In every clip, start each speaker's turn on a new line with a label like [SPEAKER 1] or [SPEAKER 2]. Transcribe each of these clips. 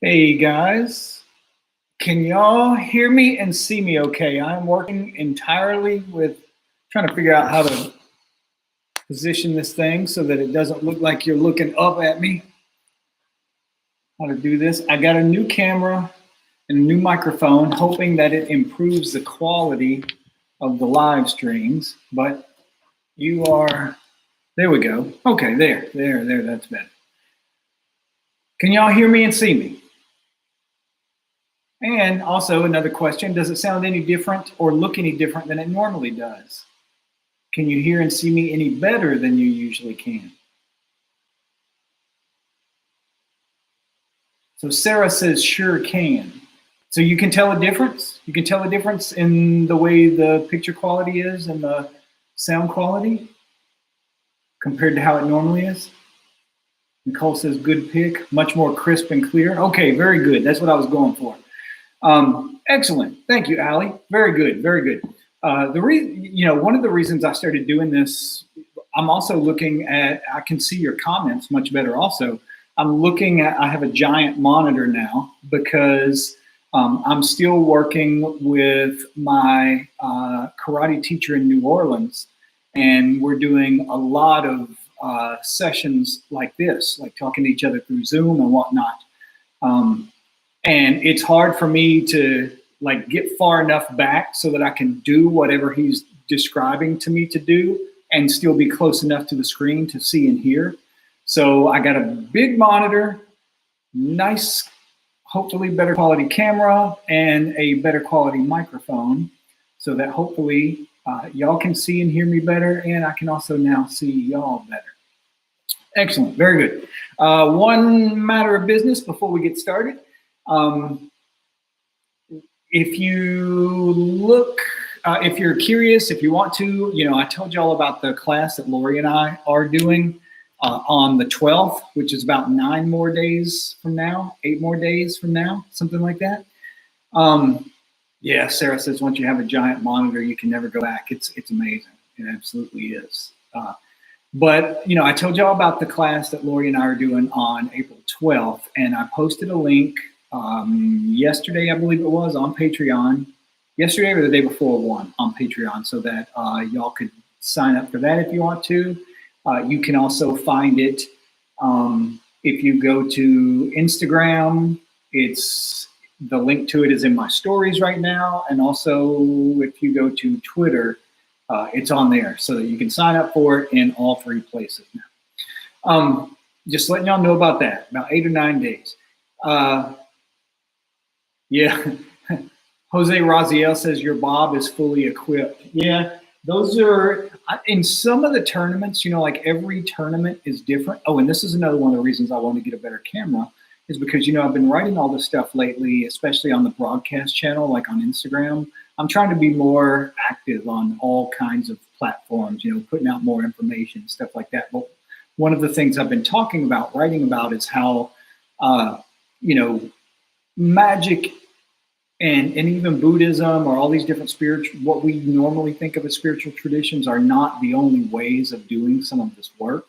[SPEAKER 1] Hey guys, can y'all hear me and see me okay? I'm working entirely with trying to figure out how to position this thing so that it doesn't look like you're looking up at me. How to do this. I got a new camera and a new microphone, hoping that it improves the quality of the live streams, but there we go. Okay, there, that's better. Can y'all hear me and see me? And also another question, does it sound any different or look any different than it normally does? Can you hear and see me any better than you usually can? So Sarah says, sure can. So you can tell a difference? You can tell a difference in the way the picture quality is and the sound quality compared to how it normally is? Nicole says, good pick, much more crisp and clear. Okay, very good. That's what I was going for. Excellent. Thank you, Allie. Very good. Very good. One of the reasons I started doing this, I'm also looking at, I can see your comments much better also. I have a giant monitor now because I'm still working with my karate teacher in New Orleans, and we're doing a lot of sessions like this, like talking to each other through Zoom and whatnot. And it's hard for me to get far enough back so that I can do whatever he's describing to me to do and still be close enough to the screen to see and hear. So I got a big monitor, nice, hopefully better quality camera, and a better quality microphone so that hopefully y'all can see and hear me better, and I can also now see y'all better. Excellent, very good. One matter of business before we get started. If you're curious, if you want to, I told you all about the class that Lori and I are doing on the 12th, which is about 8 more days from now, something like that. Yeah, Sarah says once you have a giant monitor, you can never go back. It's amazing. It absolutely is. But I told you all about the class that Lori and I are doing on April 12th, and I posted a link yesterday, I believe it was, on Patreon. Yesterday or the day before one on Patreon, so that y'all could sign up for that if you want to. You can also find it if you go to Instagram. The link to it is in my stories right now, and also if you go to Twitter, it's on there, so that you can sign up for it in all 3 places now. Just letting y'all know about that, about 8 or 9 days. Yeah, Jose Raziel says your bob is fully equipped. Yeah, those are, in some of the tournaments, like every tournament is different. Oh, and this is another one of the reasons I want to get a better camera, is because, I've been writing all this stuff lately, especially on the broadcast channel, like on Instagram. I'm trying to be more active on all kinds of platforms, putting out more information, stuff like that. But one of the things I've been writing about is how, magic and even Buddhism or all these different what we normally think of as spiritual traditions are not the only ways of doing some of this work.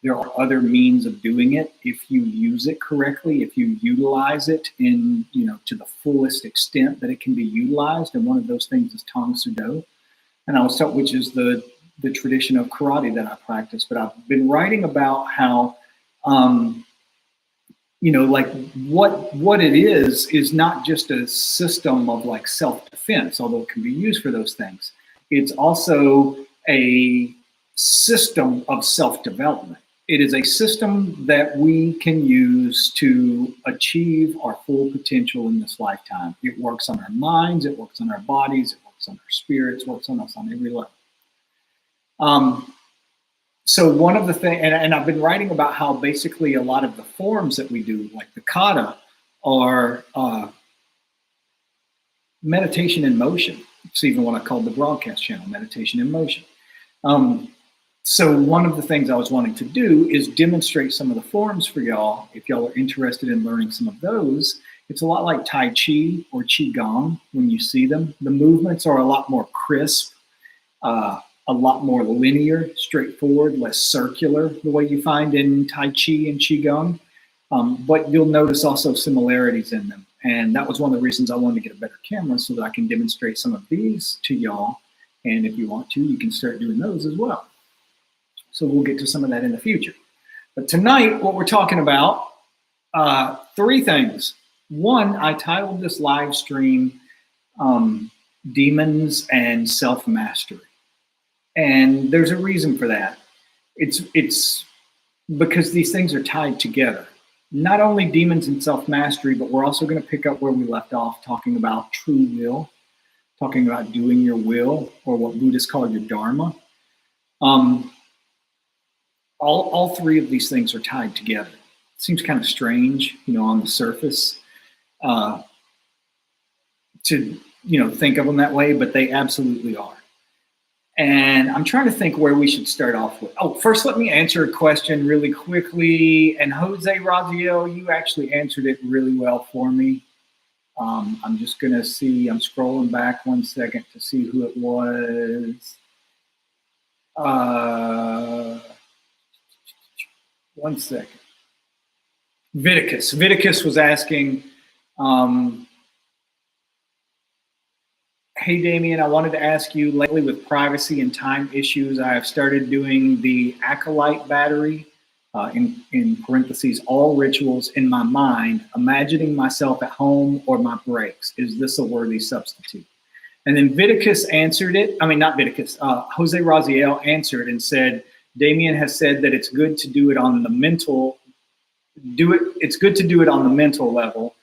[SPEAKER 1] There are other means of doing it if you use it correctly, if you utilize it in, to the fullest extent that it can be utilized. And one of those things is Tang Soo Do, and I was taught, which is the tradition of karate that I practice. But I've been writing about how, what it is not just a system of self-defense, although it can be used for those things. It's also a system of self-development. It is a system that we can use to achieve our full potential in this lifetime. It works on our minds, it works on our bodies, it works on our spirits, works on us on every level. So one of the things, and I've been writing about how basically a lot of the forms that we do, like the kata, are meditation in motion. It's even what I call the broadcast channel, meditation in motion. So one of the things I was wanting to do is demonstrate some of the forms for y'all. If y'all are interested in learning some of those, it's a lot like Tai Chi or Qigong when you see them. The movements are a lot more crisp, a lot more linear, straightforward, less circular, the way you find in Tai Chi and Qigong. But you'll notice also similarities in them. And that was one of the reasons I wanted to get a better camera so that I can demonstrate some of these to y'all. And if you want to, you can start doing those as well. So we'll get to some of that in the future. But tonight, what we're talking about, three things. One, I titled this live stream, Demons and Self-Mastery. And there's a reason for that. It's because these things are tied together. Not only demons and self-mastery, but we're also going to pick up where we left off, talking about true will, talking about doing your will, or what Buddhists call your dharma. All three of these things are tied together. It seems kind of strange, on the surface, to think of them that way, but they absolutely are. And I'm trying to think where we should start off with. Oh, first, let me answer a question really quickly. And Jose Raziel, you actually answered it really well for me. I'm just going to see. I'm scrolling back 1 second to see who it was. 1 second. Viticus. Viticus was asking, hey, Damien, I wanted to ask you, lately with privacy and time issues, I have started doing the Acolyte battery, in parentheses, all rituals in my mind, imagining myself at home or my breaks. Is this a worthy substitute? And then Viticus answered it. I mean, not Viticus, Jose Raziel answered and said, Damien has said that it's good to do it on the mental, it's good to do it on the mental level.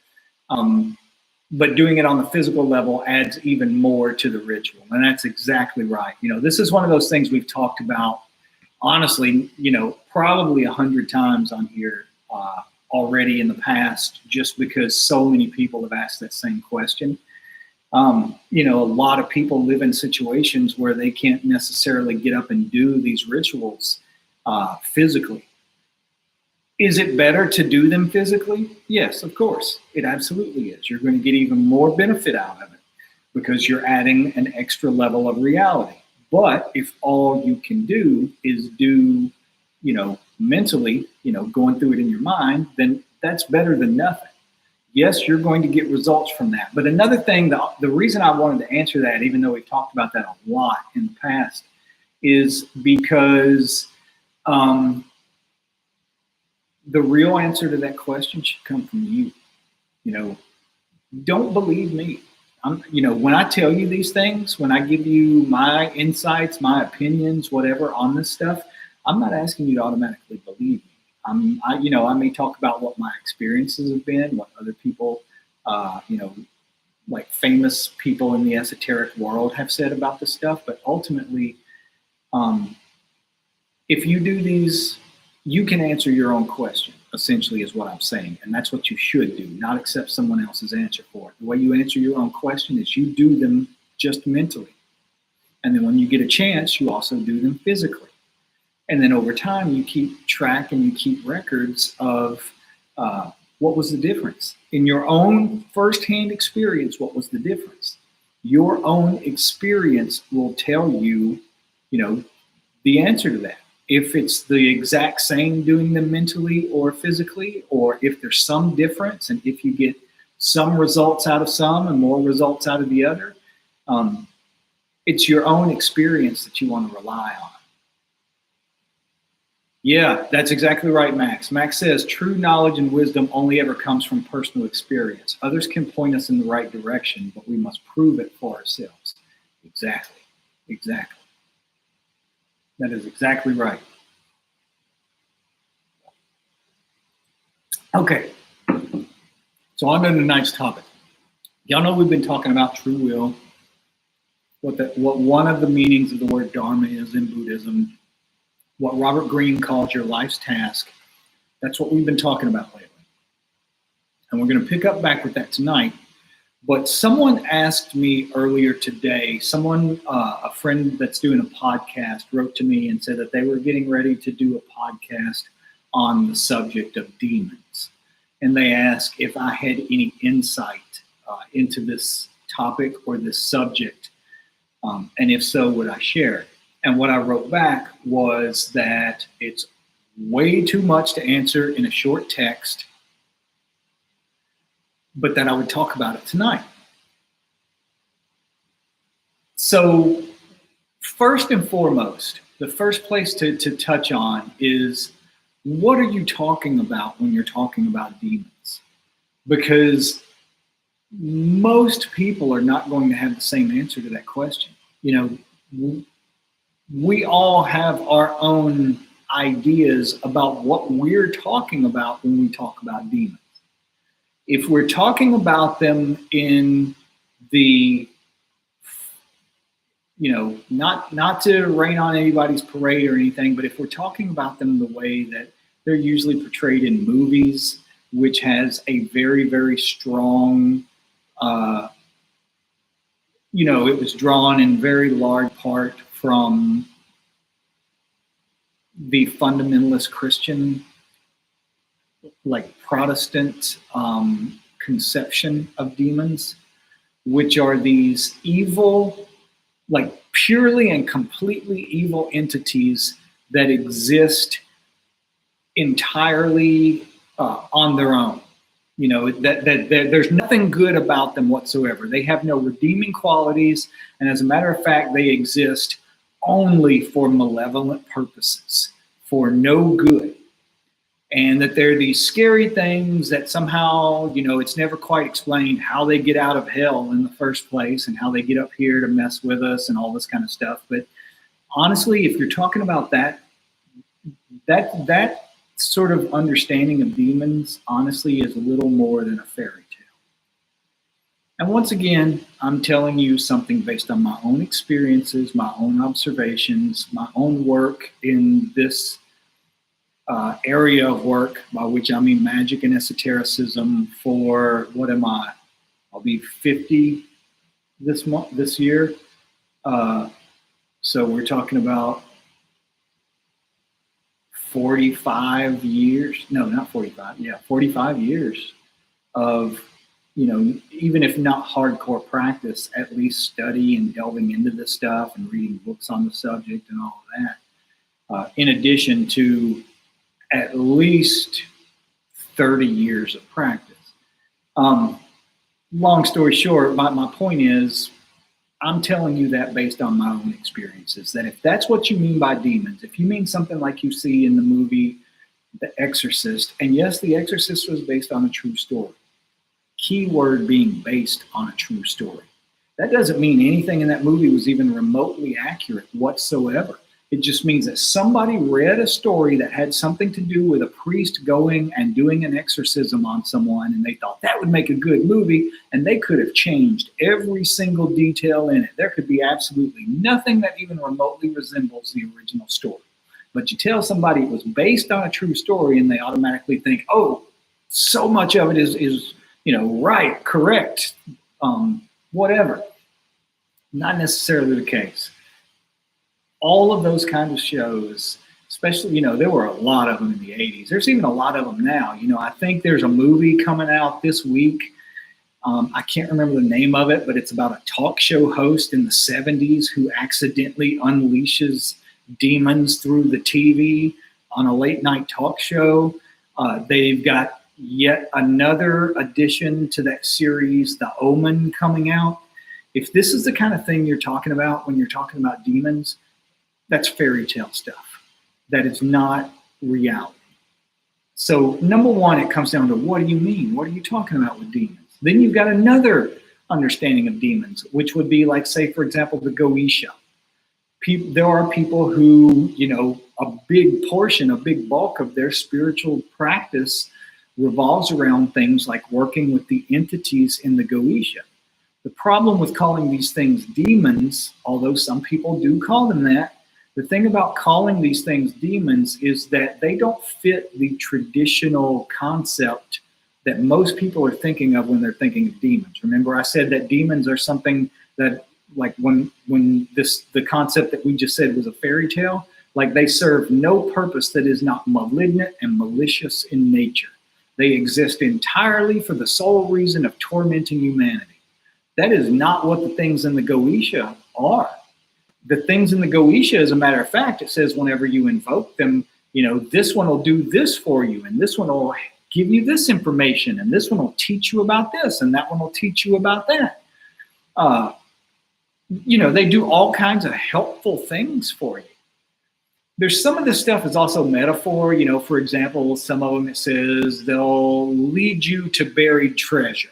[SPEAKER 1] But doing it on the physical level adds even more to the ritual. And that's exactly right. This is one of those things we've talked about, honestly, probably 100 times on here already in the past, just because so many people have asked that same question. A lot of people live in situations where they can't necessarily get up and do these rituals physically. Is it better to do them physically? Yes, of course. It absolutely is. You're going to get even more benefit out of it because you're adding an extra level of reality. But if all you can do is do, mentally, going through it in your mind, then that's better than nothing. Yes, you're going to get results from that. But another thing, the reason I wanted to answer that, even though we've talked about that a lot in the past, is because the real answer to that question should come from you. Don't believe me. When I tell you these things, when I give you my insights, my opinions, whatever on this stuff, I'm not asking you to automatically believe me. I may talk about what my experiences have been, what other people, like famous people in the esoteric world have said about this stuff. But ultimately, if you do these, you can answer your own question, essentially, is what I'm saying. And that's what you should do, not accept someone else's answer for it. The way you answer your own question is you do them just mentally. And then when you get a chance, you also do them physically. And then over time, you keep track and you keep records of what was the difference. In your own firsthand experience, what was the difference? Your own experience will tell you, the answer to that. If it's the exact same doing them mentally or physically, or if there's some difference, and if you get some results out of some and more results out of the other, it's your own experience that you want to rely on. Yeah, that's exactly right, Max. Max says true knowledge and wisdom only ever comes from personal experience. Others can point us in the right direction, but we must prove it for ourselves. Exactly. That is exactly right. Okay, so on to tonight's topic. Y'all know we've been talking about true will, what one of the meanings of the word dharma is in Buddhism, what Robert Greene calls your life's task. That's what we've been talking about lately. And we're going to pick up back with that tonight. But someone asked me earlier today, a friend that's doing a podcast wrote to me and said that they were getting ready to do a podcast on the subject of demons. And they asked if I had any insight into this topic or this subject. And if so, would I share it? And what I wrote back was that it's way too much to answer in a short text. but that I would talk about it tonight. So first and foremost, the first place to touch on is, what are you talking about when you're talking about demons? Because most people are not going to have the same answer to that question. We all have our own ideas about what we're talking about when we talk about demons. If we're talking about them in the, not to rain on anybody's parade or anything, but if we're talking about them the way that they're usually portrayed in movies, which has a very, very strong, it was drawn in very large part from the fundamentalist Christian, like Protestant conception of demons, which are these evil, like purely and completely evil entities that exist entirely on their own. That there's nothing good about them whatsoever. They have no redeeming qualities, and as a matter of fact, they exist only for malevolent purposes, for no good. And that they're these scary things that somehow, it's never quite explained how they get out of hell in the first place and how they get up here to mess with us and all this kind of stuff. But honestly, if you're talking about that sort of understanding of demons, honestly, is a little more than a fairy tale. And once again, I'm telling you something based on my own experiences, my own observations, my own work in this area of work, by which I mean magic and esotericism, for what am I? I'll be 50 this year. So we're talking about 45 years. No, not 45. Yeah, 45 years of, even if not hardcore practice, at least study and delving into this stuff and reading books on the subject and all of that. In addition to at least 30 years of practice. Long story short, my point is, I'm telling you that based on my own experiences, that if that's what you mean by demons, if you mean something like you see in the movie The Exorcist, and yes, The Exorcist was based on a true story, keyword being based on a true story. That doesn't mean anything in that movie was even remotely accurate whatsoever. It just means that somebody read a story that had something to do with a priest going and doing an exorcism on someone, and they thought that would make a good movie, and they could have changed every single detail in it. There could be absolutely nothing that even remotely resembles the original story. But you tell somebody it was based on a true story, and they automatically think, oh, so much of it is right, correct, whatever. Not necessarily the case. All of those kinds of shows, especially, there were a lot of them in the 80s. There's even a lot of them now. I think there's a movie coming out this week. I can't remember the name of it, but it's about a talk show host in the 70s who accidentally unleashes demons through the TV on a late night talk show. They've got yet another addition to that series, The Omen, coming out. If this is the kind of thing you're talking about when you're talking about demons, that's fairy tale stuff. That is not reality. So number one, it comes down to, what do you mean? What are you talking about with demons? Then you've got another understanding of demons, which would be like, say, for example, the Goetia. There are people who, a big portion, a big bulk of their spiritual practice revolves around things like working with the entities in the Goetia. The problem with calling these things demons, although some people do call them that, the thing about calling these things demons is that they don't fit the traditional concept that most people are thinking of when they're thinking of demons. Remember, I said that demons are something that, like when the concept that we just said was a fairy tale, like they serve no purpose that is not malignant and malicious in nature. They exist entirely for the sole reason of tormenting humanity. That is not what the things in the Goetia are. The things in the Goetia, as a matter of fact, it says whenever you invoke them, this one will do this for you, and this one will give you this information, and this one will teach you about this, and that one will teach you about that. They do all kinds of helpful things for you. There's some of this stuff is also metaphor. For example, some of them it says they'll lead you to buried treasure.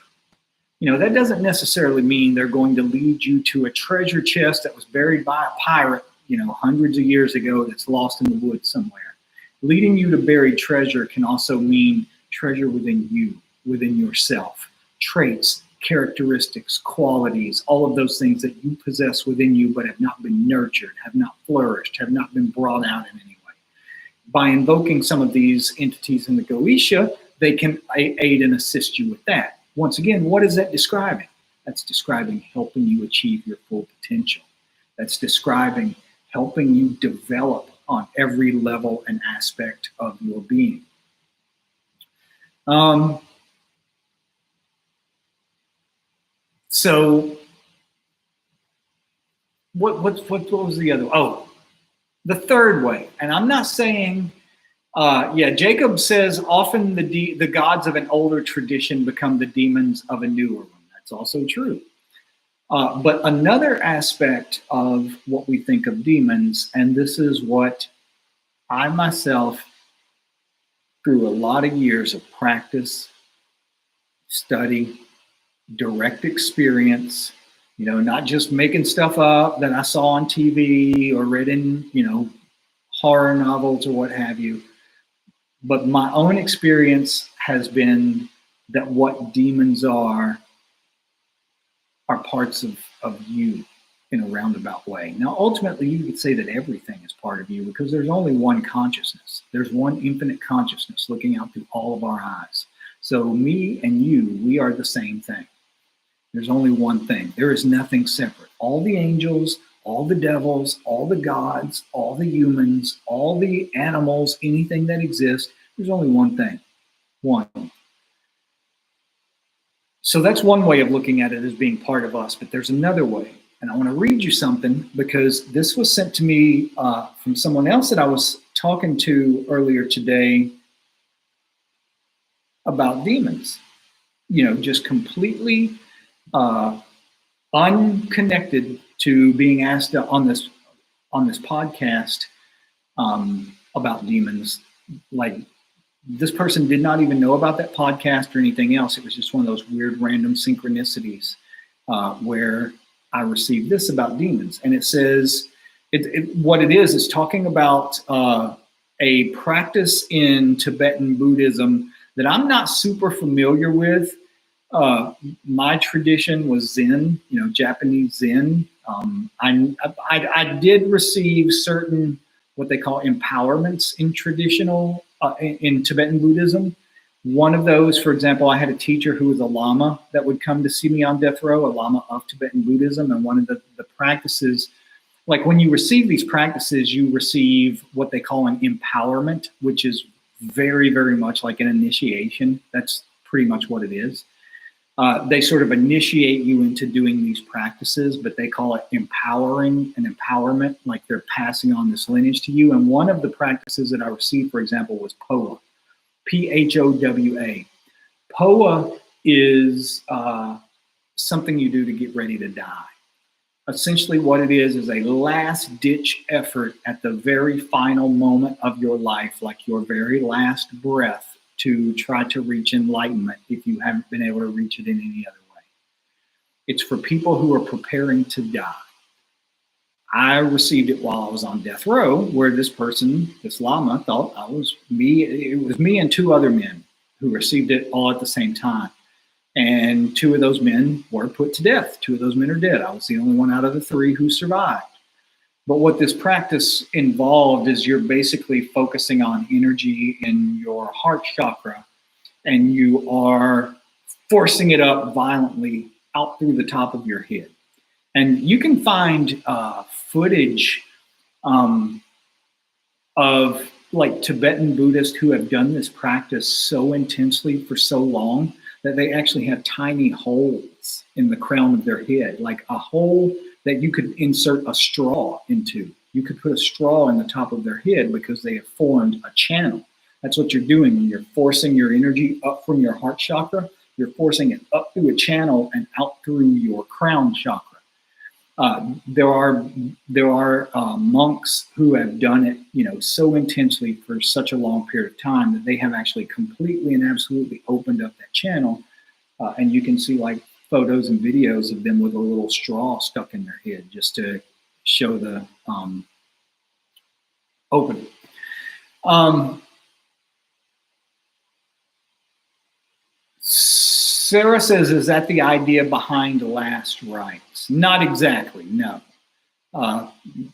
[SPEAKER 1] That doesn't necessarily mean they're going to lead you to a treasure chest that was buried by a pirate, hundreds of years ago that's lost in the woods somewhere. Leading you to buried treasure can also mean treasure within you, within yourself, traits, characteristics, qualities, all of those things that you possess within you but have not been nurtured, have not flourished, have not been brought out in any way. By invoking some of these entities in the Goetia, they can aid and assist you with that. Once again, what is that describing? That's describing helping you achieve your full potential. That's describing helping you develop on every level and aspect of your being. So what was the other? Oh, the third way. And I'm not saying, Jacob says often the gods of an older tradition become the demons of a newer one. That's also true. But another aspect of what we think of demons, and this is what I myself, through a lot of years of practice, study, direct experience, not just making stuff up that I saw on TV or read in, horror novels or what have you. But my own experience has been that what demons are parts of you in a roundabout way. Now, ultimately, you could say that everything is part of you because there's only one consciousness. There's one infinite consciousness looking out through all of our eyes. So me and you, we are the same thing. There's only one thing. There is nothing separate. All the angels, all the devils, all the gods, all the humans, all the animals, anything that exists, there's only one thing. One. So that's one way of looking at it as being part of us, but there's another way. And I want to read you something because this was sent to me from someone else that I was talking to earlier today about demons. Just completely unconnected to being asked on this podcast about demons. Like, this person did not even know about that podcast or anything else. It was just one of those weird random synchronicities where I received this about demons. And it says, what it is talking about a practice in Tibetan Buddhism that I'm not super familiar with. My tradition was Zen, Japanese Zen. I did receive certain what they call empowerments in traditional in Tibetan Buddhism. One of those, for example, I had a teacher who was a lama that would come to see me on death row, a lama of Tibetan Buddhism. And one of the practices, like when you receive these practices, you receive what they call an empowerment, which is very, very much like an initiation. That's pretty much what it is. They sort of initiate you into doing these practices, but they call it empowering and empowerment, like they're passing on this lineage to you. And one of the practices that I received, for example, was POA, P-H-O-W-A. POA is something you do to get ready to die. Essentially what it is a last-ditch effort at the very final moment of your life, like your very last breath, to try to reach enlightenment if you haven't been able to reach it in any other way. It's for people who are preparing to die. I received it while I was on death row, where this person, this lama, thought I was me. It was me and two other men who received it all at the same time. And two of those men were put to death. Two of those men are dead. I was the only one out of the three who survived. But what this practice involved is you're basically focusing on energy in your heart chakra, and you are forcing it up violently out through the top of your head. And you can find footage of like Tibetan Buddhists who have done this practice so intensely for so long that they actually have tiny holes in the crown of their head, like a hole that you could insert a straw into. You could put a straw in the top of their head because they have formed a channel. That's what you're doing when you're forcing your energy up from your heart chakra. You're forcing it up through a channel and out through your crown chakra. There are monks who have done it, so intensely for such a long period of time that they have actually completely and absolutely opened up that channel, and you can see like photos and videos of them with a little straw stuck in their head just to show the opening. Sarah says, is that the idea behind last rites? Not exactly, no.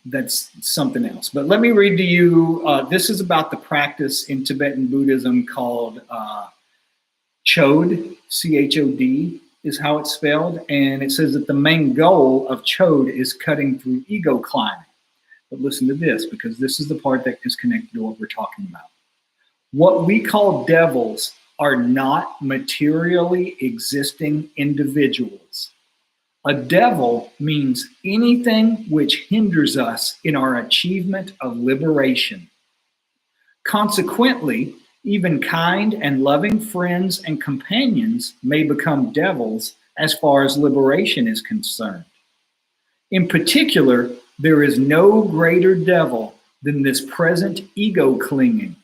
[SPEAKER 1] That's something else. But let me read to you, this is about the practice in Tibetan Buddhism called Chod, C-H-O-D is how it's spelled. And it says that the main goal of Chod is cutting through ego climbing. But listen to this, because this is the part that is connected to what we're talking about. What we call devils are not materially existing individuals. A devil means anything which hinders us in our achievement of liberation. Consequently, even kind and loving friends and companions may become devils as far as liberation is concerned. In particular, there is no greater devil than this present ego clinging.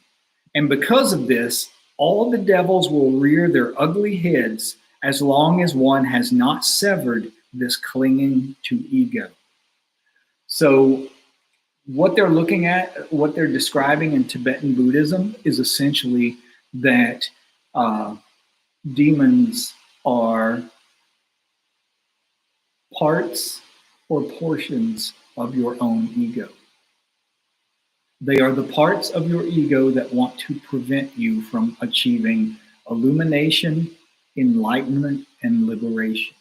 [SPEAKER 1] And because of this, all the devils will rear their ugly heads as long as one has not severed this clinging to ego. So what they're looking at, what they're describing in Tibetan Buddhism is essentially that demons are parts or portions of your own ego. They are the parts of your ego that want to prevent you from achieving illumination, enlightenment, and liberation.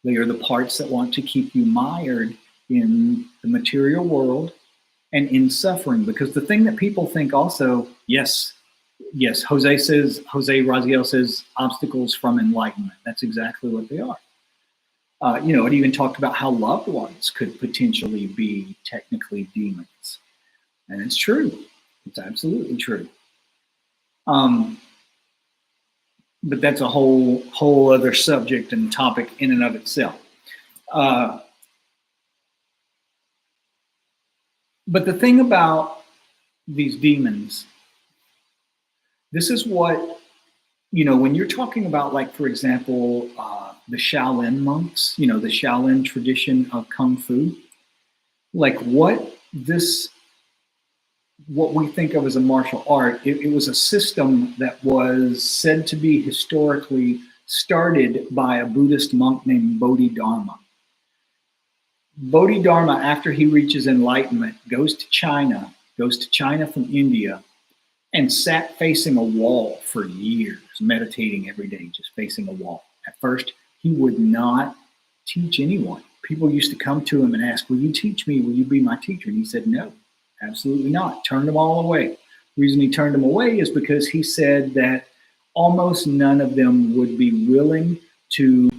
[SPEAKER 1] They are the parts that want to keep you mired in the material world and in suffering. Because the thing that people think also, yes, Jose Raziel says obstacles from enlightenment. That's exactly what they are. It even talked about how loved ones could potentially be technically demons. And it's true. It's absolutely true. But that's a whole other subject and topic in and of itself. But the thing about these demons, this is what, when you're talking about, like, for example, the Shaolin monks, the Shaolin tradition of Kung Fu, like what we think of as a martial art, it was a system that was said to be historically started by a Buddhist monk named Bodhidharma. Bodhidharma, after he reaches enlightenment, goes to China from India, and sat facing a wall for years, meditating every day, just facing a wall. At first, he would not teach anyone. People used to come to him and ask, will you teach me? Will you be my teacher? And he said, no. Absolutely not. Turned them all away. The reason he turned them away is because he said that almost none of them would be willing to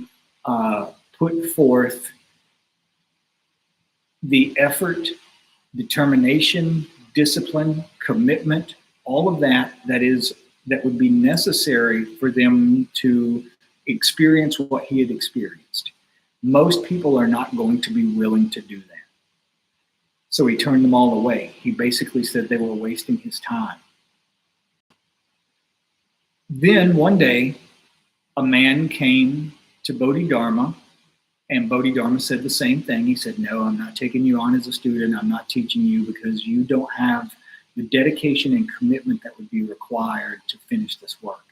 [SPEAKER 1] put forth the effort, determination, discipline, commitment, all of that would be necessary for them to experience what he had experienced. Most people are not going to be willing to do that. So he turned them all away. He basically said they were wasting his time. Then one day, a man came to Bodhidharma, and Bodhidharma said the same thing. He said, no, I'm not taking you on as a student. I'm not teaching you because you don't have the dedication and commitment that would be required to finish this work.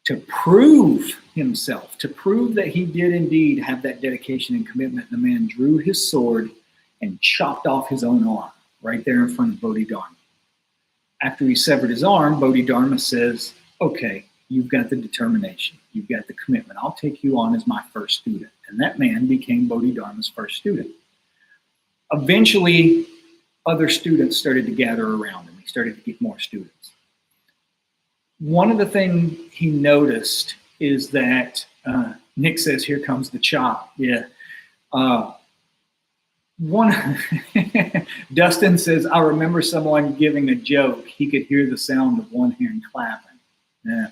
[SPEAKER 1] To prove himself, to prove that he did indeed have that dedication and commitment, the man drew his sword and chopped off his own arm right there in front of Bodhidharma. After he severed his arm, Bodhidharma says, okay, you've got the determination, you've got the commitment. I'll take you on as my first student. And that man became Bodhidharma's first student. Eventually, other students started to gather around him. He started to get more students. One of the things he noticed is that, Nick says, here comes the chop. Yeah. One, Dustin says, I remember someone giving a joke. He could hear the sound of one hand clapping. Yeah.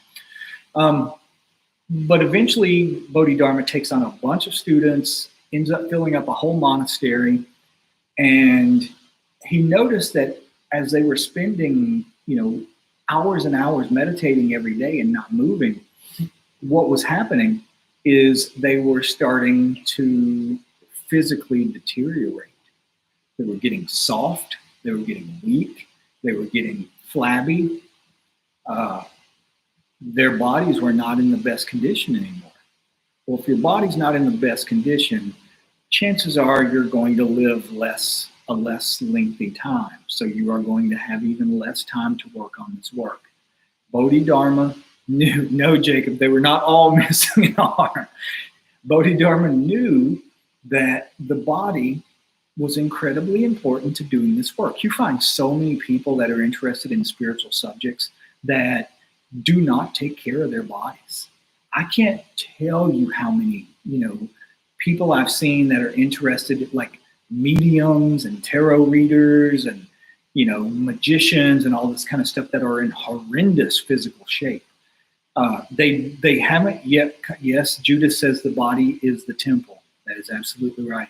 [SPEAKER 1] But eventually, Bodhidharma takes on a bunch of students, ends up filling up a whole monastery, and he noticed that as they were spending, hours and hours meditating every day and not moving, what was happening is they were starting to physically deteriorate. They were getting soft, they were getting weak, they were getting flabby. Their bodies were not in the best condition anymore. Well, if your body's not in the best condition, chances are you're going to live a less lengthy time. So you are going to have even less time to work on this work. Bodhidharma knew, no, Jacob, they were not all missing an arm. Bodhidharma knew that the body was incredibly important to doing this work. You find so many people that are interested in spiritual subjects that do not take care of their bodies. I can't tell you how many, people I've seen that are interested, like mediums and tarot readers and, magicians and all this kind of stuff that are in horrendous physical shape. They haven't yet. Yes, Judith says the body is the temple. That is absolutely right.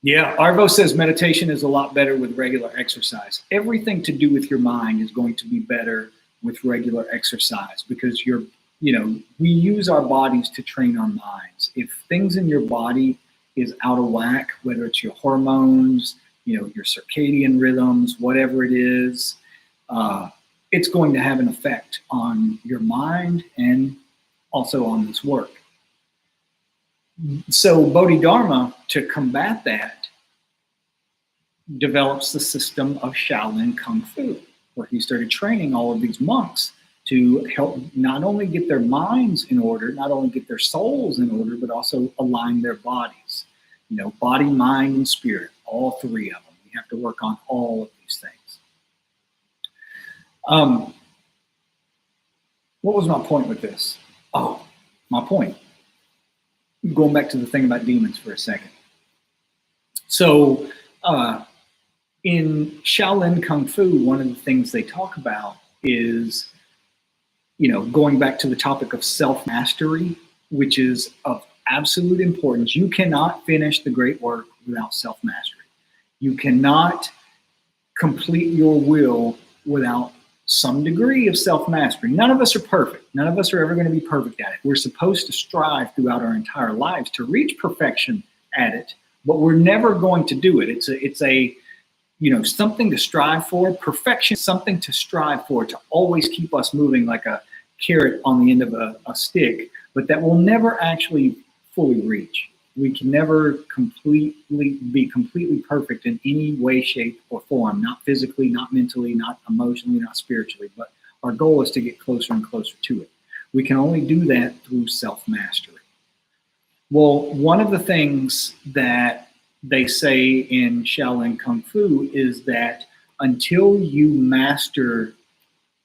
[SPEAKER 1] Yeah, Arvo says meditation is a lot better with regular exercise. Everything to do with your mind is going to be better with regular exercise because we use our bodies to train our minds. If things in your body is out of whack, whether it's your hormones, your circadian rhythms, whatever it is, it's going to have an effect on your mind and also on this work. So Bodhidharma, to combat that, develops the system of Shaolin Kung Fu, where he started training all of these monks to help not only get their minds in order, not only get their souls in order, but also align their bodies. Body, mind, and spirit, all three of them. We have to work on all of these things. What was my point with this? Oh, my point. Going back to the thing about demons for a second. So in Shaolin Kung Fu, one of the things they talk about is, going back to the topic of self-mastery, which is of absolute importance. You cannot finish the great work without self-mastery. You cannot complete your will without some degree of self-mastery. None of us are perfect. None of us are ever going to be perfect at it. We're supposed to strive throughout our entire lives to reach perfection at it, but we're never going to do it. It's a something to strive for. Perfection is something to strive for, to always keep us moving like a carrot on the end of a stick, but that will never actually fully reach. We can never be completely perfect in any way, shape, or form, not physically, not mentally, not emotionally, not spiritually, but our goal is to get closer and closer to it. We can only do that through self-mastery. Well, one of the things that they say in Shaolin Kung Fu is that until you master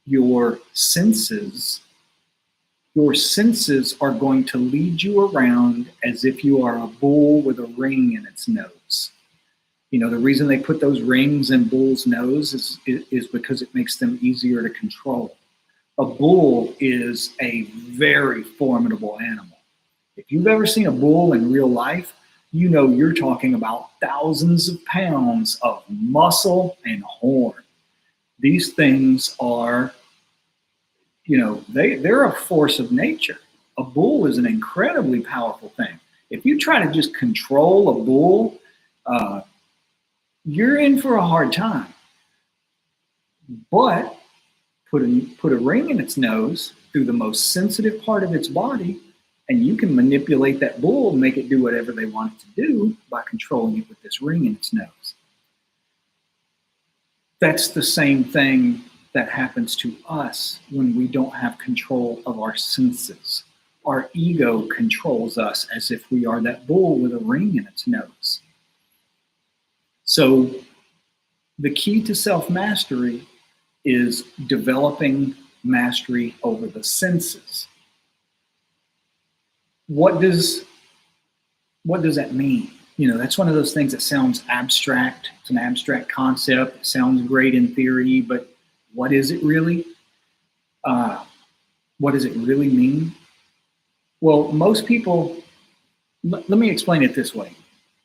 [SPEAKER 1] your senses are going to lead you around as if you are a bull with a ring in its nose. The reason they put those rings in bulls' nose is because it makes them easier to control. A bull is a very formidable animal. If you've ever seen a bull in real life, you're talking about thousands of pounds of muscle and horn. These things are, they're a force of nature. A bull is an incredibly powerful thing. If you try to just control a bull, you're in for a hard time. But put a ring in its nose through the most sensitive part of its body, and you can manipulate that bull and make it do whatever they want it to do by controlling it with this ring in its nose. That's the same thing that happens to us when we don't have control of our senses. Our ego controls us as if we are that bull with a ring in its nose. So the key to self-mastery is developing mastery over the senses. What does that mean? that's one of those things that sounds abstract. It's an abstract concept. It sounds great in theory, but what is it really? What does it really mean? Well, most people, let me explain it this way.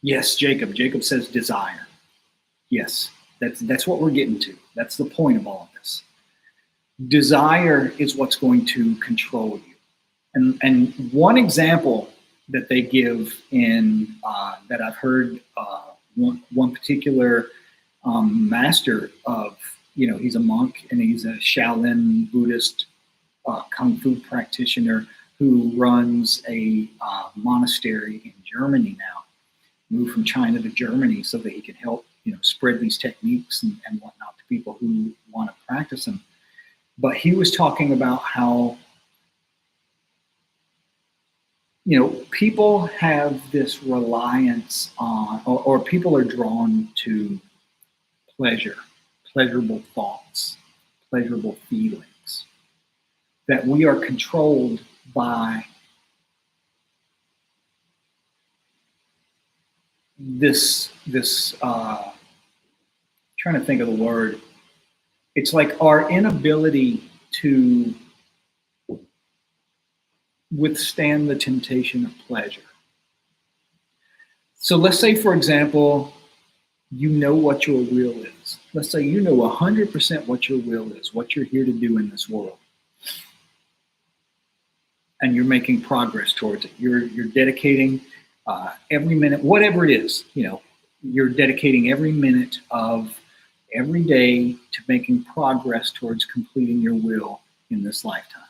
[SPEAKER 1] Yes, Jacob says desire. Yes, that's what we're getting to. That's the point of all of this. Desire is what's going to control you. And one example that they give in that I've heard one particular master of, he's a monk and he's a Shaolin Buddhist kung fu practitioner who runs a monastery in Germany now. Moved from China to Germany so that he can help spread these techniques and whatnot to people who want to practice them. But he was talking about how people have this reliance on, or people are drawn to pleasure, pleasurable thoughts, pleasurable feelings, that we are controlled by this trying to think of the word. It's like our inability to withstand the temptation of pleasure. So let's say, for example, you know what your will is. Let's say you know 100% what your will is, what you're here to do in this world. And you're making progress towards it. You're dedicating every minute, whatever it is, you're dedicating every minute of every day to making progress towards completing your will in this lifetime.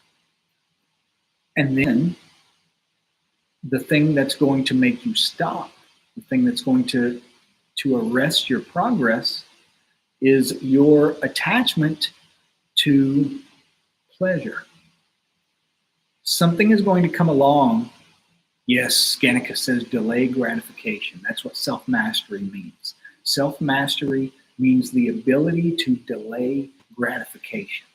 [SPEAKER 1] And then the thing that's going to make you stop, the thing that's going to arrest your progress is your attachment to pleasure. Something is going to come along. Yes, Goetia says delay gratification. That's what self-mastery means. Self-mastery means the ability to delay gratification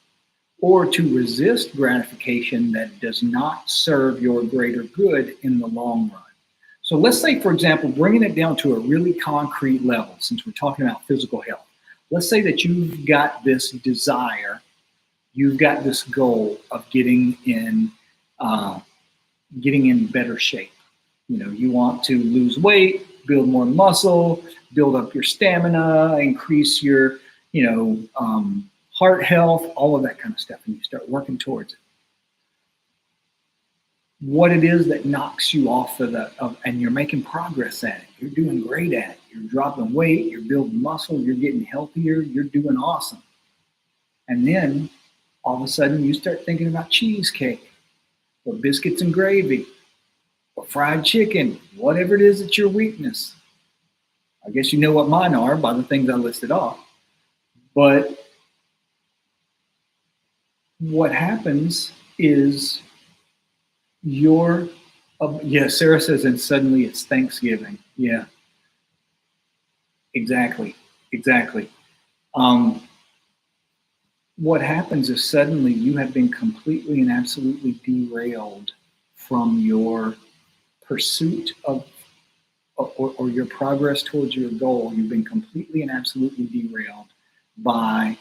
[SPEAKER 1] or to resist gratification that does not serve your greater good in the long run. So let's say, for example, bringing it down to a really concrete level, since we're talking about physical health. Let's say that you've got this desire, you've got this goal of getting in better shape. You want to lose weight, build more muscle, build up your stamina, increase your, heart health, all of that kind of stuff, and you start working towards it. What it is that knocks you off and you're making progress at it. You're doing great at it. You're dropping weight, you're building muscle, you're getting healthier, you're doing awesome. And then all of a sudden you start thinking about cheesecake or biscuits and gravy or fried chicken, whatever it is that's your weakness. I guess you know what mine are by the things I listed off. But what happens is Sarah says, and suddenly it's Thanksgiving. Yeah, exactly. What happens is suddenly you have been completely and absolutely derailed from your pursuit of or your progress towards your goal. You've been completely and absolutely derailed by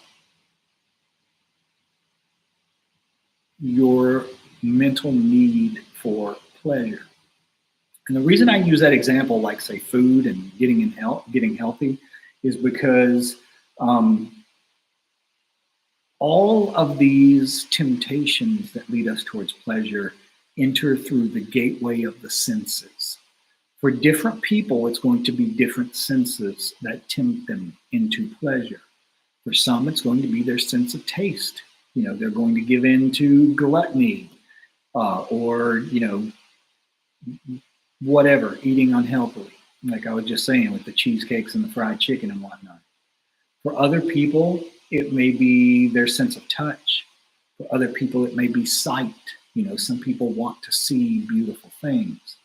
[SPEAKER 1] your mental need for pleasure. And the reason I use that example, like say food and getting healthy, is because all of these temptations that lead us towards pleasure enter through the gateway of the senses. For different people, it's going to be different senses that tempt them into pleasure. For some, it's going to be their sense of taste. They're going to give in to gluttony or whatever, eating unhealthily, like I was just saying with the cheesecakes and the fried chicken and whatnot. For other people, it may be their sense of touch. For other people, it may be sight. Some people want to see beautiful things.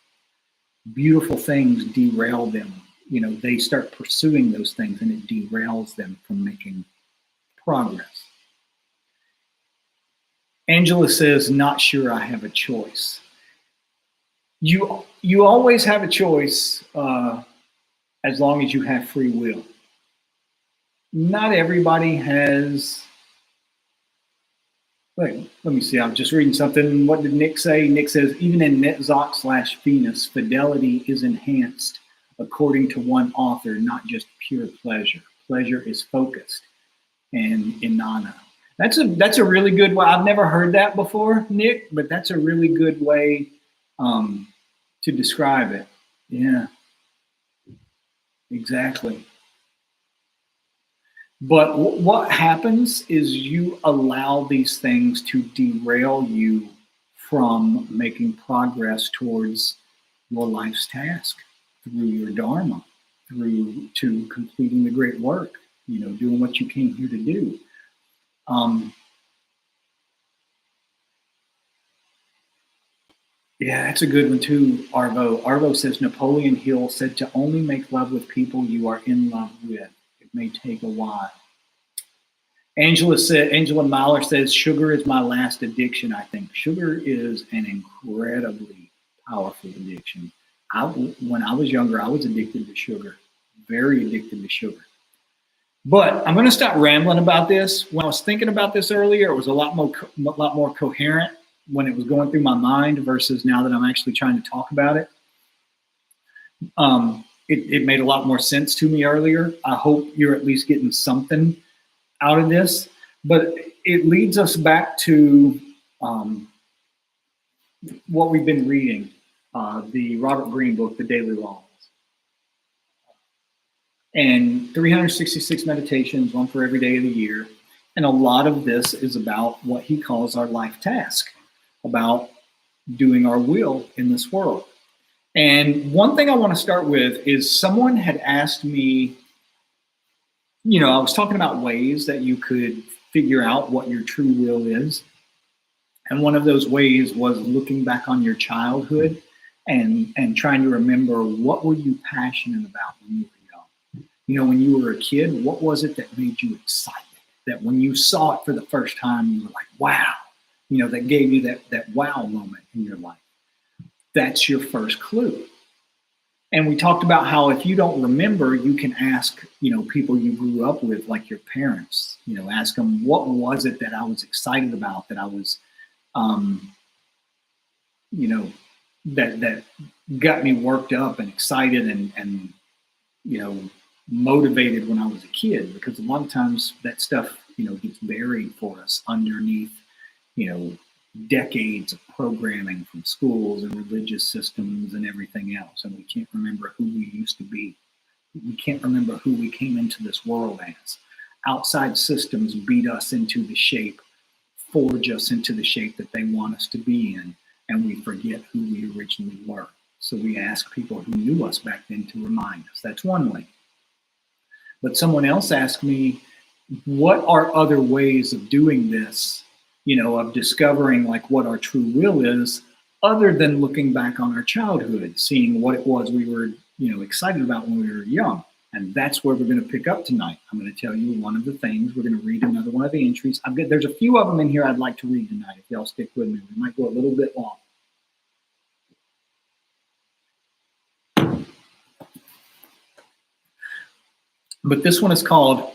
[SPEAKER 1] Beautiful things derail them. They start pursuing those things and it derails them from making progress. Angela says, not sure I have a choice. You always have a choice as long as you have free will. Not everybody has. Wait, let me see. I'm just reading something. What did Nick say? Nick says, even in Netzach/Venus, fidelity is enhanced according to one author, not just pure pleasure. Pleasure is focused and inana. That's a really good way. I've never heard that before, Nick, but that's a really good way to describe it. Yeah, exactly. But what happens is you allow these things to derail you from making progress towards your life's task through your dharma, through to completing the great work, doing what you came here to do. Yeah, that's a good one too, Arvo. Arvo says Napoleon Hill said to only make love with people you are in love with. It may take a while. Angela Mahler says, sugar is my last addiction, I think. Sugar is an incredibly powerful addiction. When I was younger, I was addicted to sugar, very addicted to sugar. But I'm going to stop rambling about this. When I was thinking about this earlier, it was a lot more coherent when it was going through my mind versus now that I'm actually trying to talk about it. It made a lot more sense to me earlier. I hope you're at least getting something out of this, but it leads us back to what we've been reading, the Robert Greene book, The Daily Laws. And 366 meditations, one for every day of the year. And a lot of this is about what he calls our life task, about doing our will in this world. And one thing I want to start with is someone had asked me, I was talking about ways that you could figure out what your true will is. And one of those ways was looking back on your childhood and trying to remember, what were you passionate about when you were young? When you were a kid, what was it that made you excited? That when you saw it for the first time, you were like, wow, that gave you that wow moment in your life. That's your first clue. And we talked about how if you don't remember, you can ask, people you grew up with, like your parents, ask them, what was it that I was excited about, that I was, that got me worked up and excited and motivated when I was a kid, because a lot of times that stuff, gets buried for us underneath, decades of programming from schools and religious systems and everything else. And we can't remember who we used to be. We can't remember who we came into this world as. Outside systems beat us into the shape, forge us into the shape that they want us to be in, and we forget who we originally were. So we ask people who knew us back then to remind us. That's one way. But someone else asked me, what are other ways of doing this, of discovering like what our true will is, other than looking back on our childhood, seeing what it was we were, excited about when we were young. And that's where we're going to pick up tonight. I'm going to tell you one of the things. We're going to read another one of the entries. There's a few of them in here I'd like to read tonight. If y'all stick with me, we might go a little bit long. But this one is called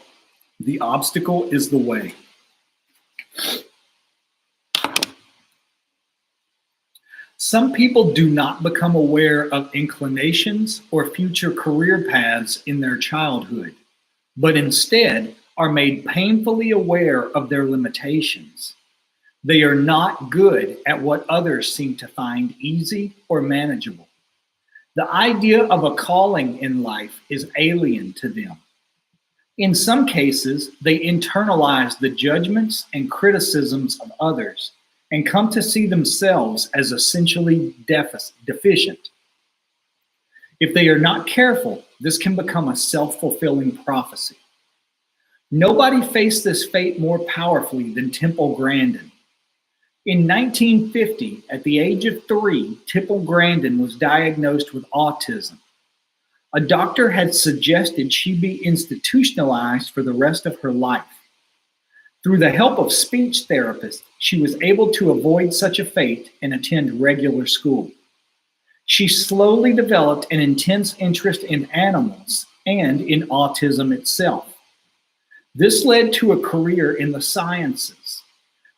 [SPEAKER 1] The Obstacle is the Way. Some people do not become aware of inclinations or future career paths in their childhood, but instead are made painfully aware of their limitations. They are not good at what others seem to find easy or manageable. The idea of a calling in life is alien to them. In some cases, they internalize the judgments and criticisms of others and come to see themselves as essentially deficient. If they are not careful, this can become a self-fulfilling prophecy. Nobody faced this fate more powerfully than Temple Grandin. In 1950, at the age of 3, Temple Grandin was diagnosed with autism. A doctor had suggested she be institutionalized for the rest of her life. Through the help of speech therapists, she was able to avoid such a fate and attend regular school. She slowly developed an intense interest in animals and in autism itself. This led to a career in the sciences.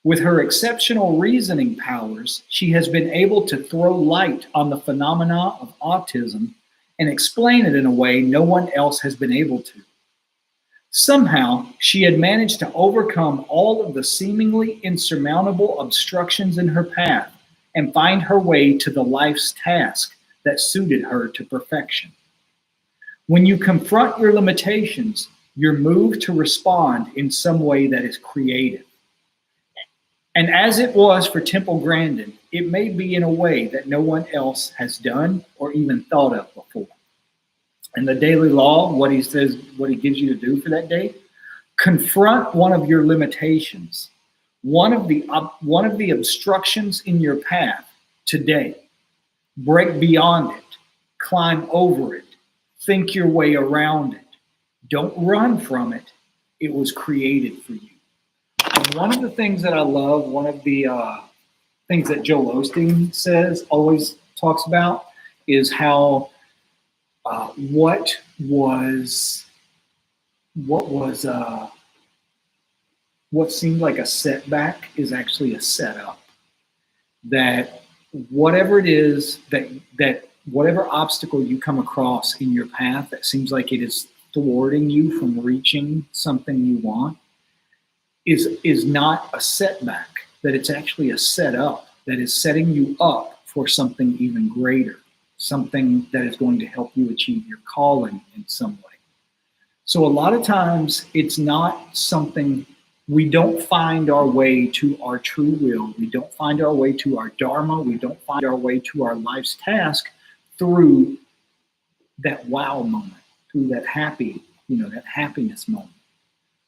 [SPEAKER 1] With her exceptional reasoning powers, she has been able to throw light on the phenomena of autism and explain it in a way no one else has been able to. Somehow, she had managed to overcome all of the seemingly insurmountable obstructions in her path and find her way to the life's task that suited her to perfection. When you confront your limitations, you're moved to respond in some way that is creative. And as it was for Temple Grandin, it may be in a way that no one else has done or even thought of before. And the daily law, what he says, what he gives you to do for that day, confront one of your limitations, one of the obstructions in your path today. Break beyond it, climb over it, think your way around it. Don't run from it. It was created for you. And one of the things that I love, one of the things that Joel Osteen says, always talks about, is how what seemed like a setback is actually a setup. That whatever it is, that whatever obstacle you come across in your path that seems like it is thwarting you from reaching something you want, is not a setback, that it's actually a setup that is setting you up for something even greater, something that is going to help you achieve your calling in some way. So a lot of times it's not something, we don't find our way to our true will. We don't find our way to our dharma. We don't find our way to our life's task through that wow moment, through that that happiness moment.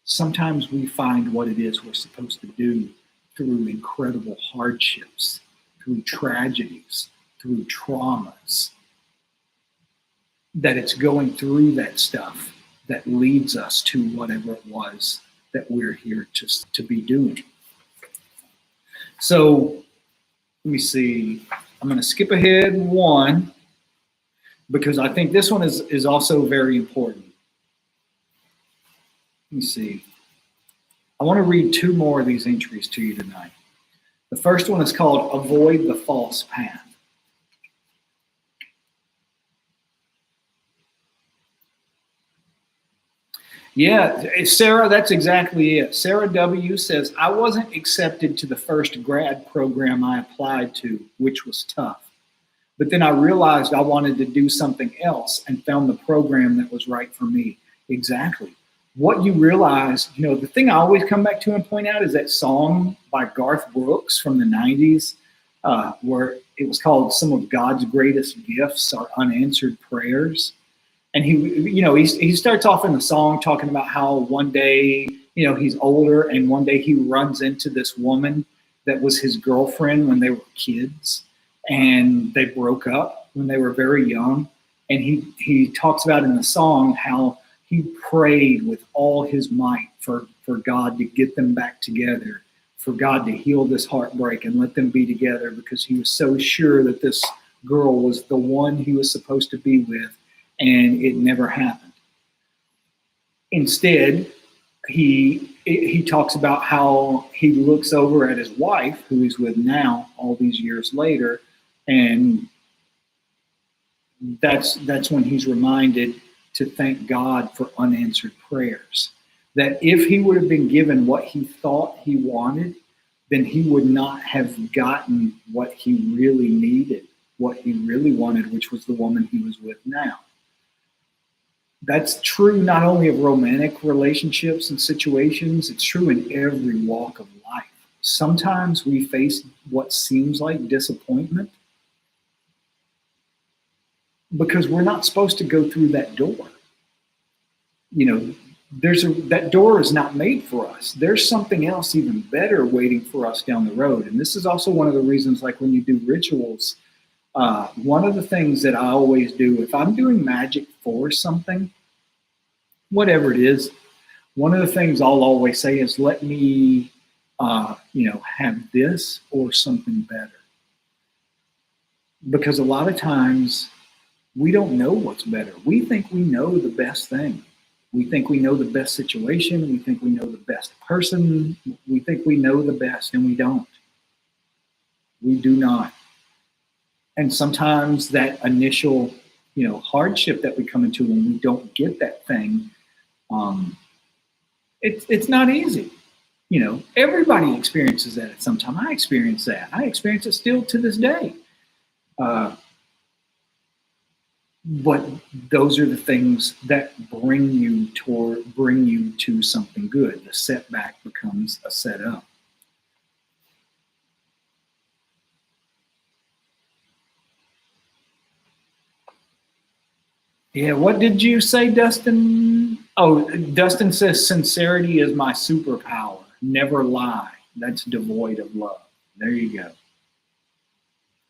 [SPEAKER 1] Sometimes we find what it is we're supposed to do through incredible hardships, through tragedies, through traumas. That it's going through that stuff that leads us to whatever it was that we're here to be doing. So let me see. I'm going to skip ahead one because I think this one is also very important. Let me see. I want to read two more of these entries to you tonight. The first one is called Avoid the False Path. Yeah, Sarah, that's exactly it. Sarah W. says, I wasn't accepted to the first grad program I applied to, which was tough. But then I realized I wanted to do something else and found the program that was right for me. Exactly. What you realize, the thing I always come back to and point out is that song by Garth Brooks from the 90s, where it was called Some of God's Greatest Gifts Are Unanswered Prayers. And he starts off in the song talking about how one day, he's older and one day he runs into this woman that was his girlfriend when they were kids, and they broke up when they were very young. And he talks about in the song how he prayed with all his might for God to get them back together, for God to heal this heartbreak and let them be together, because he was so sure that this girl was the one he was supposed to be with, and it never happened. Instead, he talks about how he looks over at his wife, who he's with now all these years later, and that's when he's reminded to thank God for unanswered prayers. That if he would have been given what he thought he wanted, then he would not have gotten what he really needed, what he really wanted, which was the woman he was with now. That's true not only of romantic relationships and situations, it's true in every walk of life. Sometimes we face what seems like disappointment because we're not supposed to go through that door. That door is not made for us. There's something else even better waiting for us down the road. And this is also one of the reasons, like when you do rituals, one of the things that I always do, if I'm doing magic for something, whatever it is, one of the things I'll always say is, let me, have this or something better. because a lot of times we don't know what's better. We think we know the best thing. We think we know the best situation. We think we know the best person. We think we know the best, and we don't. We do not. And sometimes that initial, hardship that we come into when we don't get that thing, it's not easy. Everybody experiences that at some time. I experience that. I experience it still to this day. But those are the things that bring you to something good. The setback becomes a setup. Yeah, what did you say, Dustin? Oh, Dustin says sincerity is my superpower. Never lie. That's devoid of love. There you go.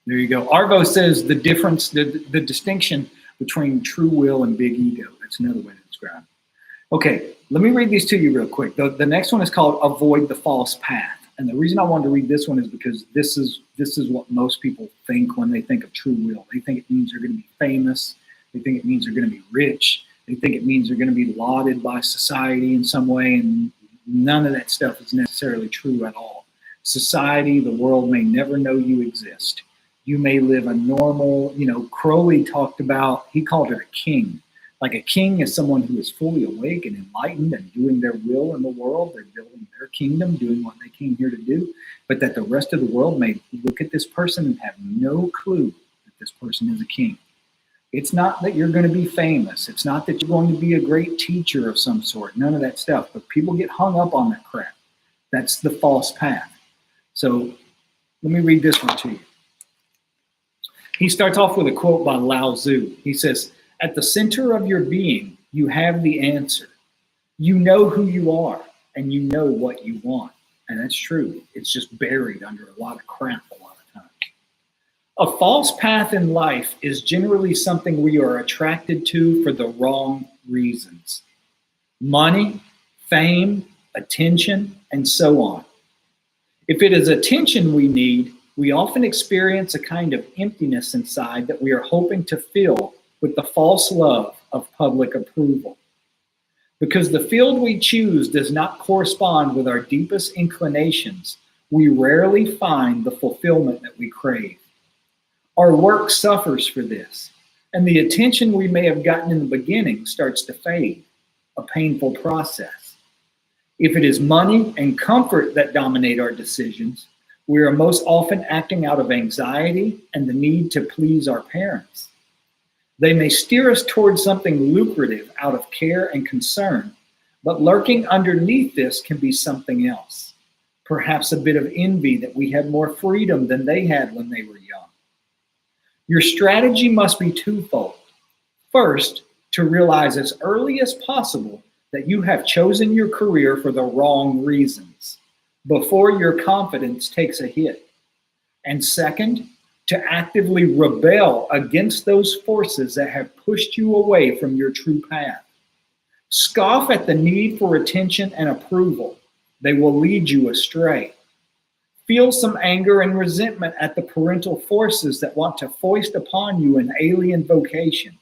[SPEAKER 1] There you go. Arvo says the difference, the distinction between true will and big ego. That's another way to describe it. Okay, let me read these to you real quick. The next one is called Avoid the False Path. And the reason I wanted to read this one is because this is what most people think when they think of true will. They think it means they're going to be famous. They think it means they're going to be rich. They think it means they're going to be lauded by society in some way, and none of that stuff is necessarily true at all. Society, the world may never know you exist. You may live a normal, Crowley talked about, he called it a king. Like a king is someone who is fully awake and enlightened and doing their will in the world. They're building their kingdom, doing what they came here to do. But that the rest of the world may look at this person and have no clue that this person is a king. It's not that you're going to be famous. It's not that you're going to be a great teacher of some sort. None of that stuff. But people get hung up on that crap. That's the false path. So let me read this one to you. He starts off with a quote by Lao Tzu. He says, "At the center of your being, you have the answer. You know who you are, and you know what you want." And that's true. It's just buried under a lot of crap a lot of times. A false path in life is generally something we are attracted to for the wrong reasons. Money, fame, attention, and so on. If it is attention we need, we often experience a kind of emptiness inside that we are hoping to fill with the false love of public approval. Because the field we choose does not correspond with our deepest inclinations, we rarely find the fulfillment that we crave. Our work suffers for this, and the attention we may have gotten in the beginning starts to fade, a painful process. If it is money and comfort that dominate our decisions, we are most often acting out of anxiety and the need to please our parents. They may steer us towards something lucrative out of care and concern, but lurking underneath this can be something else. Perhaps a bit of envy that we had more freedom than they had when they were young. Your strategy must be twofold. First, to realize as early as possible that you have chosen your career for the wrong reasons, before your confidence takes a hit. And second, to actively rebel against those forces that have pushed you away from your true path. Scoff at the need for attention and approval. They will lead you astray. Feel some anger and resentment at the parental forces that want to foist upon you an alien vocation.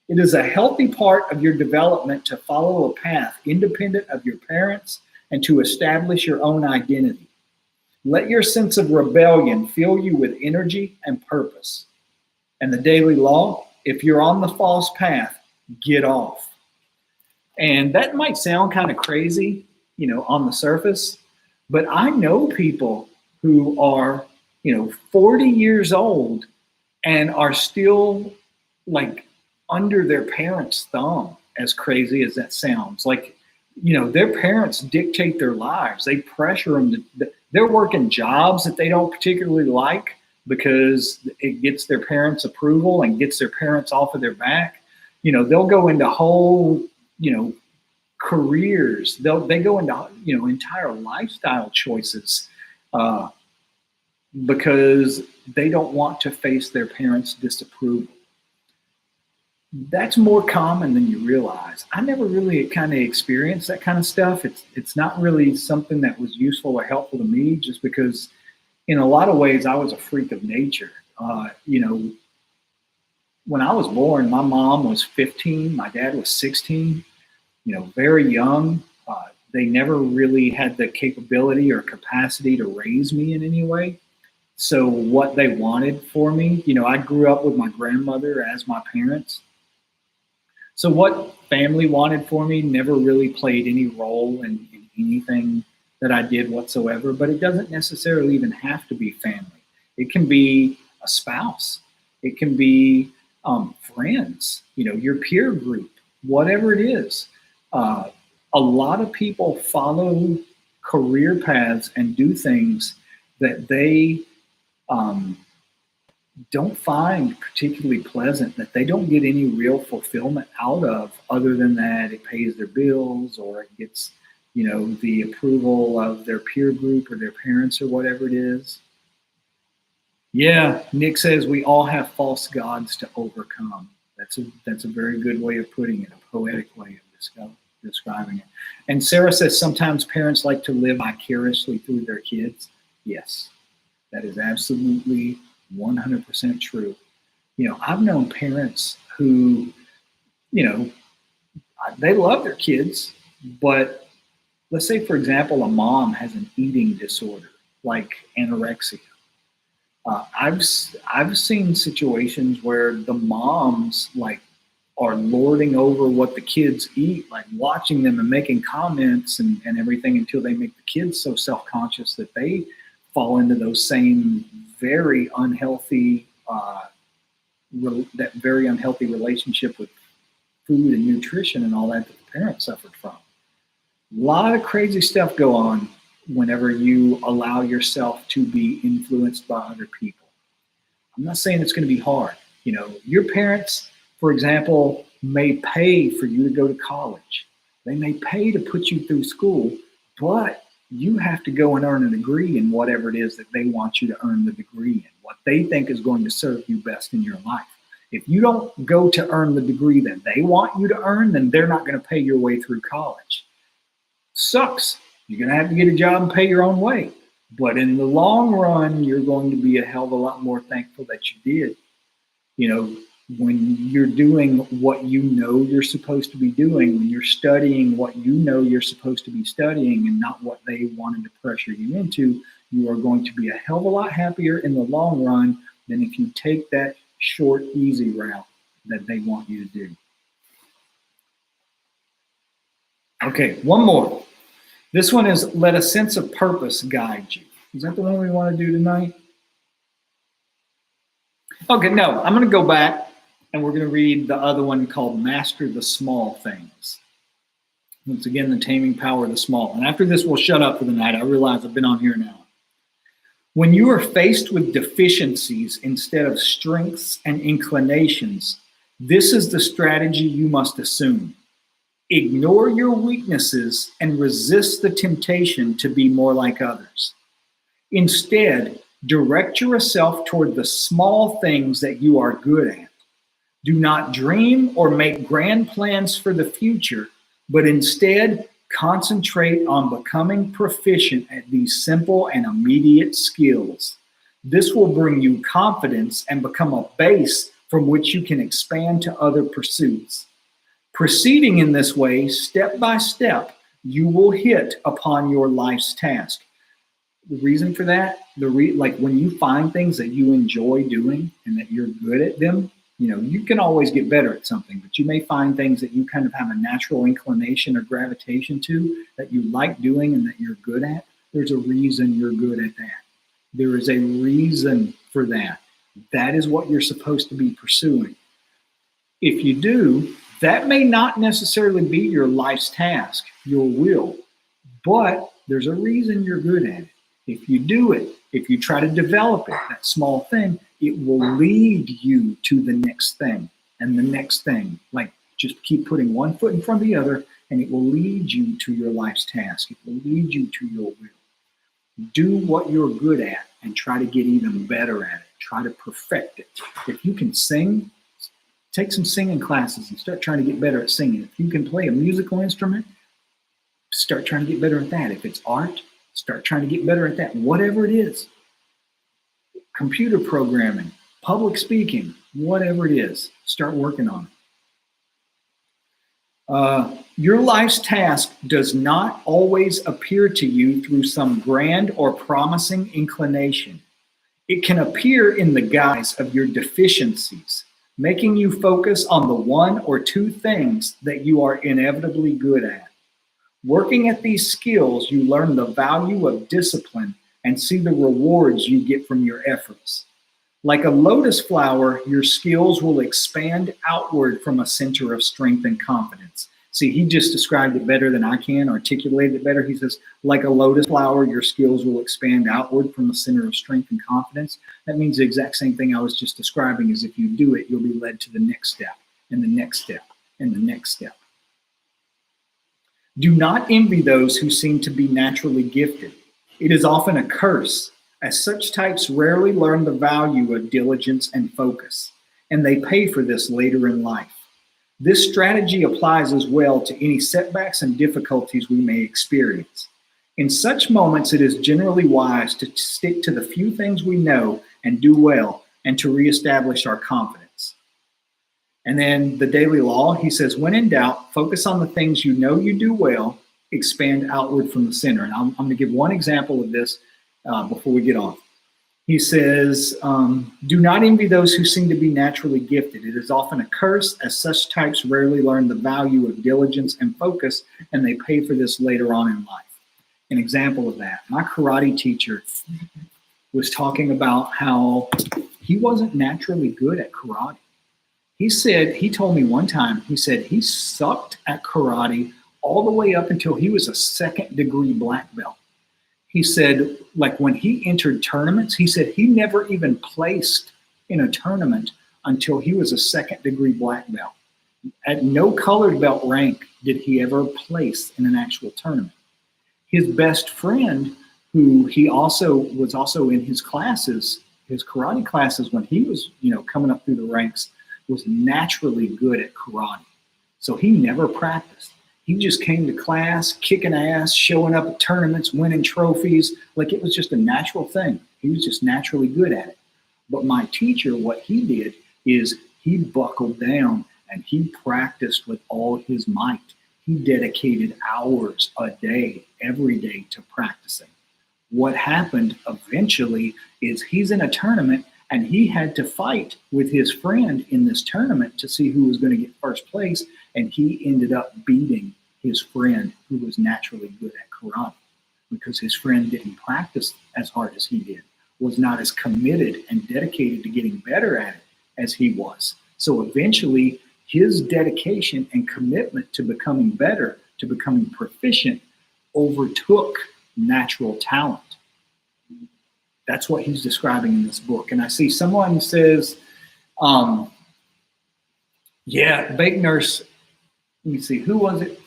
[SPEAKER 1] It is a healthy part of your development to follow a path independent of your parents and to establish your own identity. Let your sense of rebellion fill you with energy and purpose. And the daily law, if you're on the false path, get off. And that might sound kind of crazy, on the surface, but I know people who are, 40 years old and are still like under their parents' thumb, as crazy as that sounds. Like, their parents dictate their lives. They pressure them they're working jobs that they don't particularly like because it gets their parents' approval and gets their parents off of their back. They'll go into whole, careers. They go into, entire lifestyle choices because they don't want to face their parents' disapproval. That's more common than you realize. I never really kind of experienced that kind of stuff. It's not really something that was useful or helpful to me, just because in a lot of ways I was a freak of nature. You know, when I was born, my mom was 15, my dad was 16, you know, very young. They never really had the capability or capacity to raise me in any way. So what they wanted for me, you know, I grew up with my grandmother as my parents. So what family wanted for me never really played any role in anything that I did whatsoever, but it doesn't necessarily even have to be family. It can be a spouse. It can be friends, you know, your peer group, whatever it is. Uh, a lot of people follow career paths and do things that they um, don't find particularly pleasant, that they don't get any real fulfillment out of, other than that it pays their bills or it gets, you know, the approval of their peer group or their parents or whatever it is. Yeah, Nick says we all have false gods to overcome. That's a very good way of putting it, a poetic way of describing it. And Sarah says sometimes parents like to live vicariously through their kids. Yes, that is absolutely 100% true. You know, I've known parents who, you know, they love their kids, but let's say, for example, a mom has an eating disorder like anorexia. I've seen situations where the moms like are lording over what the kids eat, like watching them and making comments and everything until they make the kids so self-conscious that they fall into those same very unhealthy, that very unhealthy relationship with food and nutrition and all that that the parents suffered from. A lot of crazy stuff go on whenever you allow yourself to be influenced by other people. I'm not saying it's going to be hard. You know, your parents, for example, may pay for you to go to college. They may pay to put you through school, but you have to go and earn a degree in whatever it is that they want you to earn the degree in, what they think is going to serve you best in your life. If you don't go to earn the degree that they want you to earn, then they're not going to pay your way through college. Sucks. You're going to have to get a job and pay your own way. But in the long run, you're going to be a hell of a lot more thankful that you did. You know, when you're doing what you know you're supposed to be doing, when you're studying what you know you're supposed to be studying and not what they wanted to pressure you into, you are going to be a hell of a lot happier in the long run than if you take that short, easy route that they want you to do. Okay, one more. This one is let a sense of purpose guide you. Is that the one we want to do tonight? Okay, no, I'm going to go back and we're going to read the other one called Master the Small Things. Once again, the taming power of the small. And after this, we'll shut up for the night. I realize I've been on here now. When you are faced with deficiencies instead of strengths and inclinations, this is the strategy you must assume. Ignore your weaknesses and resist the temptation to be more like others. Instead, direct yourself toward the small things that you are good at. Do not dream or make grand plans for the future, but instead concentrate on becoming proficient at these simple and immediate skills. This will bring you confidence and become a base from which you can expand to other pursuits. Proceeding in this way, step by step, you will hit upon your life's task. The reason for that, like when you find things that you enjoy doing and that you're good at them, you know, you can always get better at something, but you may find things that you kind of have a natural inclination or gravitation to that you like doing and that you're good at. There's a reason you're good at that. There is a reason for that. That is what you're supposed to be pursuing. If you do, that may not necessarily be your life's task, your will, but there's a reason you're good at it. If you do it, if you try to develop it, that small thing, it will lead you to the next thing and the next thing. Like just keep putting one foot in front of the other and it will lead you to your life's task. It will lead you to your will. Do what you're good at and try to get even better at it. Try to perfect it. If you can sing, take some singing classes and start trying to get better at singing. If you can play a musical instrument, start trying to get better at that. If it's art, start trying to get better at that. Whatever it is. Computer programming, public speaking, whatever it is, start working on it. Your life's task does not always appear to you through some grand or promising inclination. It can appear in the guise of your deficiencies, making you focus on the one or two things that you are inevitably good at. Working at these skills, you learn the value of discipline and see the rewards you get from your efforts. Like a lotus flower, your skills will expand outward from a center of strength and confidence. See, he just described it better than I can, articulated it better. He says, like a lotus flower, your skills will expand outward from a center of strength and confidence. That means the exact same thing I was just describing, is if you do it, you'll be led to the next step, and the next step, and the next step. Do not envy those who seem to be naturally gifted. It is often a curse, as such types rarely learn the value of diligence and focus, and they pay for this later in life. This strategy applies as well to any setbacks and difficulties we may experience. In such moments, it is generally wise to stick to the few things we know and do well, and to reestablish our confidence. And then the daily law, he says, when in doubt, focus on the things you know you do well, expand outward from the center. And I'm going to give one example of this before we get off. He says, do not envy those who seem to be naturally gifted. It is often a curse, as such types rarely learn the value of diligence and focus, and they pay for this later on in life. An example of that, my karate teacher was talking about how he wasn't naturally good at karate. He told me one time, he said he sucked at karate all the way up until he was a second-degree black belt. He said, like when he entered tournaments, he said he never even placed in a tournament until he was a second-degree black belt. At no colored belt rank did he ever place in an actual tournament. His best friend, who he was also in his classes, his karate classes when he was, coming up through the ranks, was naturally good at karate. So he never practiced. He just came to class, kicking ass, showing up at tournaments, winning trophies. Like it was just a natural thing. He was just naturally good at it. But my teacher, what he did is he buckled down and he practiced with all his might. He dedicated hours a day, every day, to practicing. What happened eventually is he's in a tournament and he had to fight with his friend in this tournament to see who was going to get first place. And he ended up beating his friend, who was naturally good at karate, because his friend didn't practice as hard as he did, was not as committed and dedicated to getting better at it as he was. So eventually, his dedication and commitment to becoming better, to becoming proficient, overtook natural talent. That's what he's describing in this book. And I see someone says, Bake Nurse, let me see, who was it?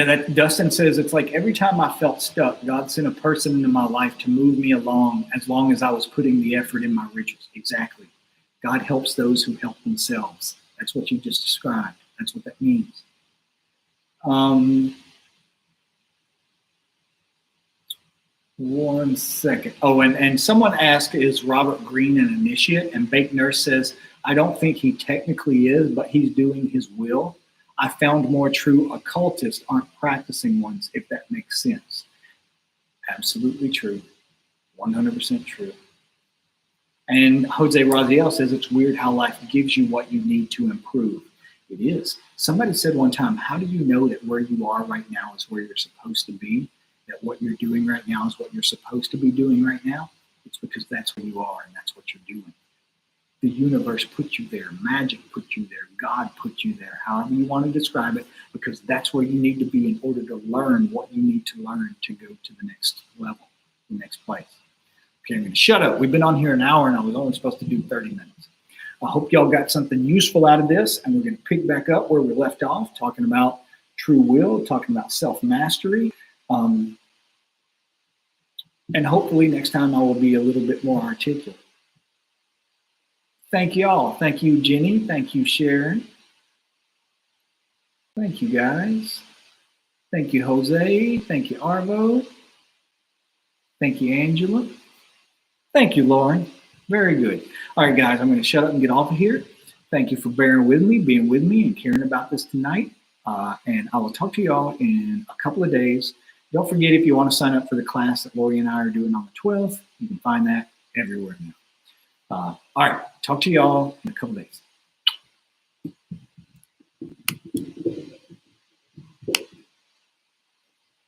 [SPEAKER 1] That Dustin says, it's like every time I felt stuck, God sent a person into my life to move me along as long as I was putting the effort in my riches. Exactly. God helps those who help themselves. That's what you just described. That's what that means. One second. Oh, and someone asked, is Robert Greene an initiate? And Bake Nurse says, I don't think he technically is, but he's doing his will. I found more true occultists aren't practicing ones, if that makes sense. Absolutely true. 100% true. And Jose Raziel says, it's weird how life gives you what you need to improve. It is. Somebody said one time, how do you know that where you are right now is where you're supposed to be? That what you're doing right now is what you're supposed to be doing right now? It's because that's where you are and that's what you're doing. The universe put you there. Magic put you there. God put you there. However you want to describe it, because that's where you need to be in order to learn what you need to learn to go to the next level, the next place. Okay, I'm going to shut up. We've been on here an hour and I was only supposed to do 30 minutes. I hope y'all got something useful out of this, and we're going to pick back up where we left off, talking about true will, talking about self-mastery. And hopefully next time I will be a little bit more articulate. Thank you all. Thank you, Jenny. Thank you, Sharon. Thank you, guys. Thank you, Jose. Thank you, Arvo. Thank you, Angela. Thank you, Lauren. Very good. All right, guys, I'm going to shut up and get off of here. Thank you for bearing with me, being with me, and caring about this tonight. And I will talk to y'all in a couple of days. Don't forget, if you want to sign up for the class that Lori and I are doing on the 12th, you can find that everywhere now. All right, talk to y'all in a couple of days.